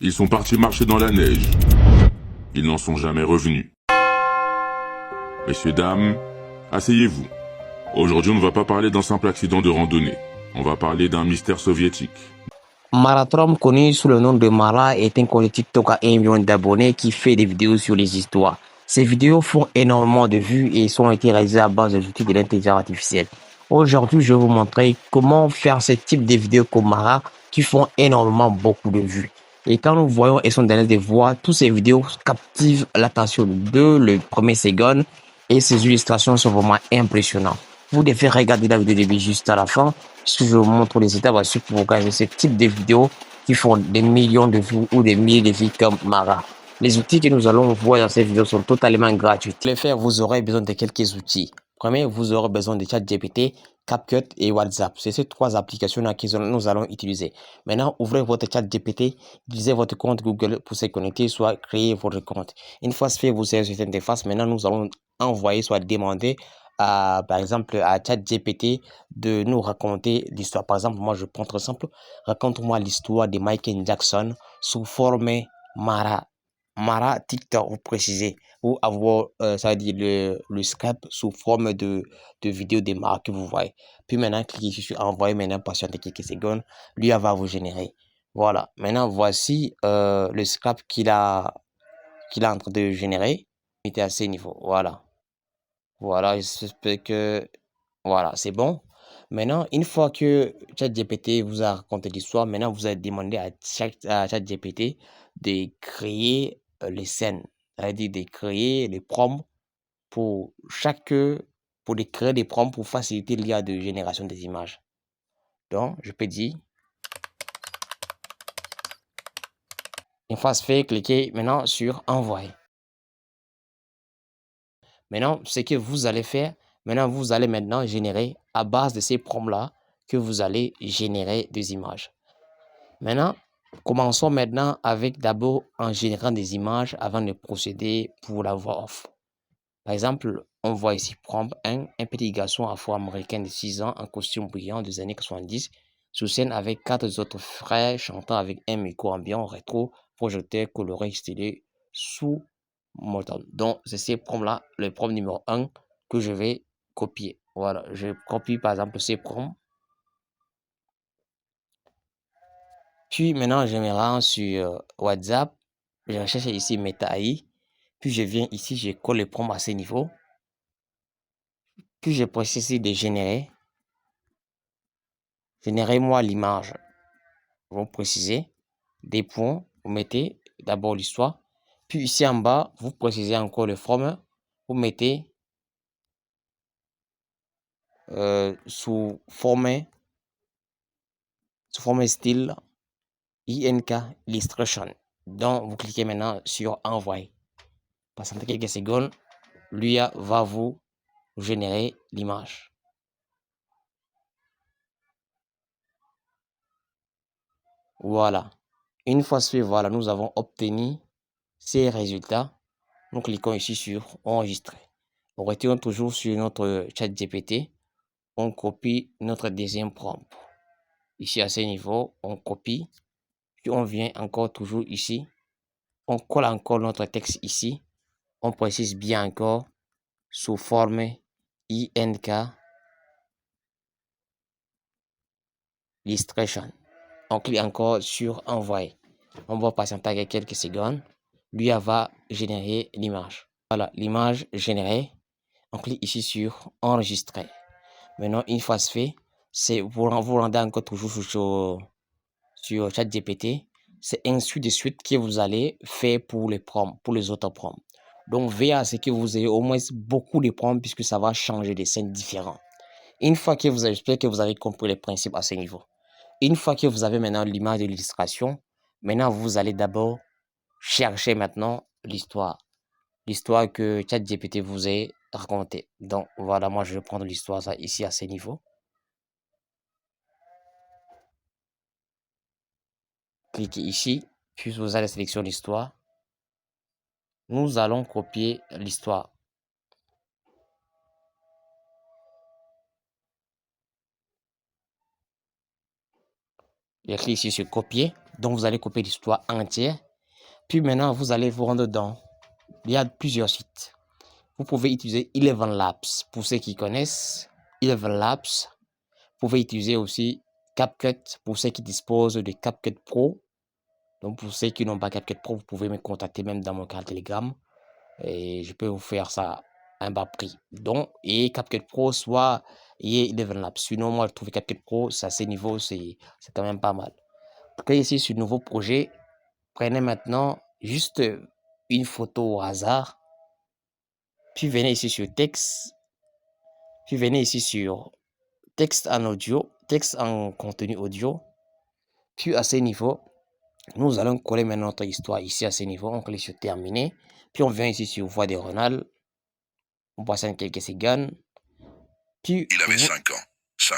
Ils sont partis marcher dans la neige. Ils n'en sont jamais revenus. Messieurs, dames, asseyez-vous. Aujourd'hui, on ne va pas parler d'un simple accident de randonnée. On va parler d'un mystère soviétique. Maratron, connu sous le nom de Mara, est un compte TikTok à 1 million d'abonnés qui fait des vidéos sur les histoires. Ces vidéos font énormément de vues et sont été réalisées à base des outils de l'intelligence artificielle. Aujourd'hui, je vais vous montrer comment faire ce type de vidéos comme Mara qui font énormément beaucoup de vues. Et quand nous voyons et son dernier de voix, toutes ces vidéos captivent l'attention de le premier seconde et ces illustrations sont vraiment impressionnantes. Vous devez regarder la vidéo du début juste à la fin, puisque je vous montre les étapes à suivre pour regarder ce type de vidéos qui font des millions de vues ou des milliers de vues comme Mara. Les outils que nous allons voir dans cette vidéo sont totalement gratuits. Pour les faire, vous aurez besoin de quelques outils. Premier, vous aurez besoin de ChatGPT, CapCut et WhatsApp. C'est ces trois applications-là que nous allons utiliser. Maintenant, ouvrez votre ChatGPT, utilisez votre compte Google pour se connecter, soit créer votre compte. Une fois fait, vous avez cette interface. Maintenant, nous allons envoyer, soit demander par exemple, à ChatGPT de nous raconter l'histoire. Par exemple, moi, je prends très simple. Raconte-moi l'histoire de Michael Jackson sous forme Mara. Mara TikTok, vous précisez. Ou avoir, ça veut dire le script sous forme de vidéo de Mara que vous voyez. Puis maintenant, cliquez sur envoyer. Maintenant, patientez quelques secondes. Lui, elle va vous générer. Voilà. Maintenant, voici le script qu'il est en train de générer. Il était à ce niveau. Voilà. Voilà, j'espère que voilà, c'est bon. Maintenant, une fois que ChatGPT vous a raconté l'histoire, maintenant vous allez demander à ChatGPT de créer les scènes, c'est-à-dire de créer les prompts pour pour de créer des prompts pour faciliter l'IA de génération des images. Donc, je peux dire, une fois fait, cliquez maintenant sur envoyer. Maintenant, ce que vous allez faire, maintenant vous allez maintenant générer à base de ces prompts-là que vous allez générer des images. Maintenant, commençons maintenant avec d'abord en générant des images avant de procéder pour la voix off. Par exemple, on voit ici prompt 1, un petit garçon afro-américain de 6 ans en costume brillant des années 70, sur scène avec 4 autres frères chantant avec un micro ambiant rétro, projecteur coloré stylé sous moton. Donc, c'est ces prompts-là, le prompt numéro 1 que je vais copier. Voilà, je copie par exemple ces prompts. Puis maintenant, je me rends sur WhatsApp. Je recherche ici Meta AI. Puis je viens ici, je colle le prompt à ce niveau. Puis je précise ici de générer. Générez-moi l'image. Vous précisez des points. Vous mettez d'abord l'histoire. Puis ici en bas, vous précisez encore le from. Vous mettez sous forme style INK illustration. Donc vous cliquez maintenant sur envoyer. Patientez quelques secondes. L'IA va vous générer l'image. Voilà. Une fois fait, voilà, nous avons obtenu ces résultats. Nous cliquons ici sur enregistrer. On retourne toujours sur notre chat GPT. On copie notre deuxième prompt. Ici à ce niveau, on copie. Puis on vient encore toujours ici. On colle encore notre texte ici. On précise bien encore sous forme INK illustration. On clique encore sur envoyer. On va patienter quelques secondes. Lui va générer l'image. Voilà, l'image générée. On clique ici sur enregistrer. Maintenant, une fois fait, c'est vous rendez encore toujours sur ChatGPT. C'est ainsi de suite que vous allez faire pour les prompts, pour les autres prompts. Donc, veillez à ce que vous ayez au moins beaucoup de prompts puisque ça va changer des scènes différentes. Une fois que j'espère que vous avez compris les principes à ce niveau. Une fois que vous avez maintenant l'image de l'illustration, maintenant vous allez d'abord chercher maintenant l'histoire. L'histoire que ChatGPT vous a racontée. Donc voilà, moi je vais prendre l'histoire ici à ce niveau. Cliquez ici, puis vous allez sélectionner l'histoire. Nous allons copier l'histoire. Je clique ici sur copier. Donc, vous allez copier l'histoire entière. Puis maintenant, vous allez vous rendre dans... Il y a plusieurs sites. Vous pouvez utiliser Eleven Labs. Pour ceux qui connaissent Eleven Labs, vous pouvez utiliser aussi CapCut pour ceux qui disposent de CapCut Pro. Donc, pour ceux qui n'ont pas CapCut Pro, vous pouvez me contacter même dans mon canal Telegram. Et je peux vous faire ça à un bas prix. Donc, et CapCut Pro, soit et Eleven Labs. Sinon, moi, je trouve CapCut Pro, c'est à ce niveau, c'est quand même pas mal. Cliquez ici sur nouveau projet. Prenez maintenant juste une photo au hasard. Puis venez ici sur texte. Puis venez ici sur texte en audio, texte en contenu audio. Puis à ce niveau, nous allons coller maintenant notre histoire ici à ce niveau. On clique sur terminer. Puis on vient ici sur voix de Ronald. On passe en quelques secondes. Puis il avait 5 ans. 5.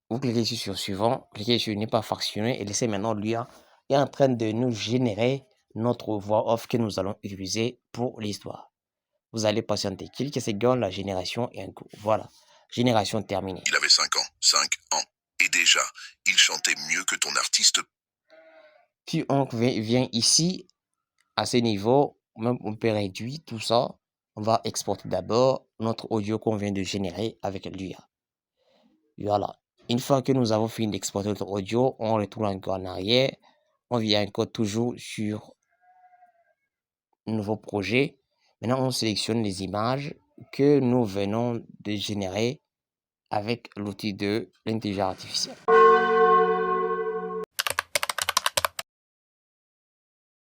Vous cliquez ici sur suivant. Cliquez sur ne pas fractionner et laissez maintenant lui est en train de nous générer notre voix off que nous allons utiliser pour l'histoire. Vous allez patienter quelques secondes, la génération est en cours. Voilà, génération terminée. Il avait 5 ans. 5 ans. Et déjà, il chantait mieux que ton artiste. Puis on vient ici, à ce niveau, même on peut réduire tout ça. On va exporter d'abord notre audio qu'on vient de générer avec l'IA. Voilà. Une fois que nous avons fini d'exporter notre audio, on retourne encore en arrière. On vient encore toujours sur nouveau projet. Maintenant, on sélectionne les images que nous venons de générer avec l'outil de l'intelligence artificielle.